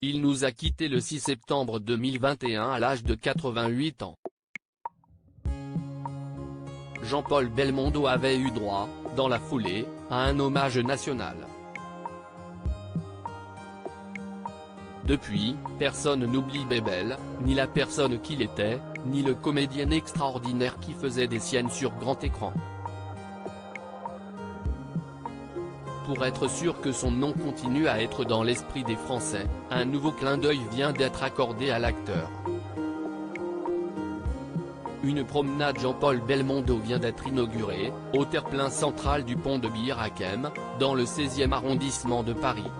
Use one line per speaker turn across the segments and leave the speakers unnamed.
Il nous a quittés le 6 septembre 2021 à l'âge de 88 ans. Jean-Paul Belmondo avait eu droit, dans la foulée, à un hommage national. Depuis, personne n'oublie Bébel, ni la personne qu'il était, ni le comédien extraordinaire qui faisait des siennes sur grand écran. Pour être sûr que son nom continue à être dans l'esprit des Français, un nouveau clin d'œil vient d'être accordé à l'acteur. Une promenade Jean-Paul Belmondo vient d'être inaugurée, au terre-plein central du pont de Bir Hakeim, dans le 16e arrondissement de Paris.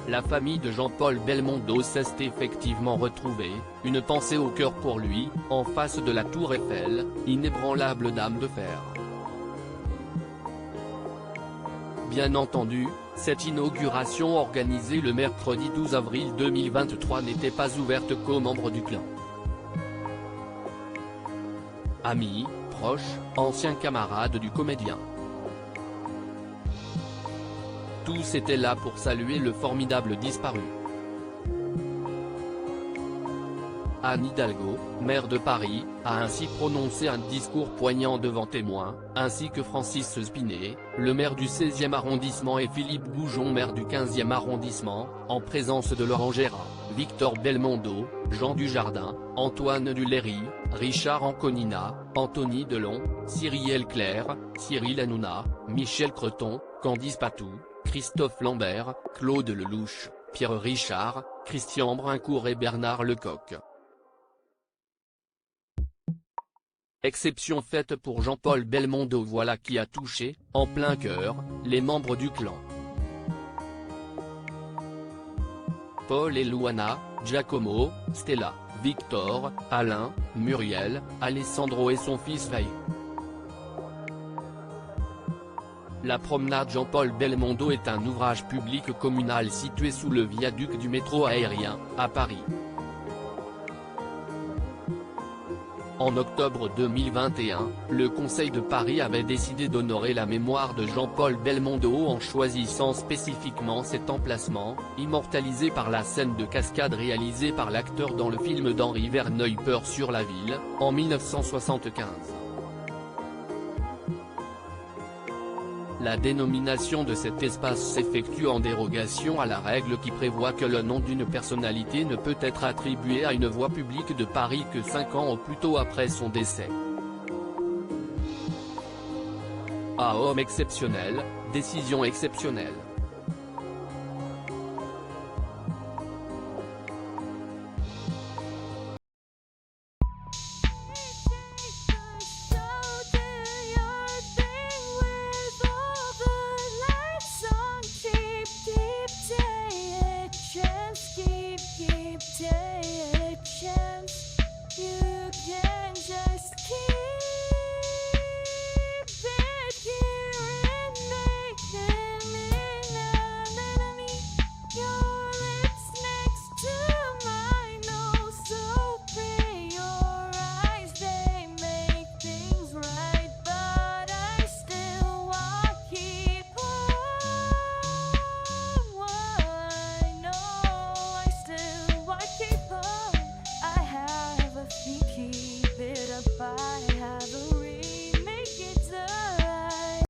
La famille de Jean-Paul Belmondo s'est effectivement retrouvée, une pensée au cœur pour lui, en face de la Tour Eiffel, inébranlable dame de fer. Bien entendu, cette inauguration organisée le mercredi 12 avril 2023 n'était pas ouverte qu'aux membres du clan. Amis, proches, anciens camarades du comédien. Tous étaient là pour saluer le formidable disparu. Anne Hidalgo, maire de Paris, a ainsi prononcé un discours poignant devant témoins, ainsi que Francis Spinet, le maire du 16e arrondissement et Philippe Goujon, maire du 15e arrondissement, en présence de Laurent Gérard, Victor Belmondo, Jean Dujardin, Antoine Duléry, Richard Anconina, Anthony Delon, Cyrielle Claire, Cyril Hanouna, Michel Creton, Candice Patou, Christophe Lambert, Claude Lelouch, Pierre Richard, Christian Brincourt et Bernard Lecoq. Exception faite pour Jean-Paul Belmondo, voilà qui a touché, en plein cœur, les membres du clan. Paul et Luana, Giacomo, Stella, Victor, Alain, Muriel, Alessandro et son fils Faye. La promenade Jean-Paul Belmondo est un ouvrage public communal situé sous le viaduc du métro aérien, à Paris. En octobre 2021, le Conseil de Paris avait décidé d'honorer la mémoire de Jean-Paul Belmondo en choisissant spécifiquement cet emplacement, immortalisé par la scène de cascade réalisée par l'acteur dans le film d'Henri Verneuil Peur sur la ville, en 1975. La dénomination de cet espace s'effectue en dérogation à la règle qui prévoit que le nom d'une personnalité ne peut être attribué à une voie publique de Paris que 5 ans au plus tôt après son décès. À homme exceptionnel, décision exceptionnelle.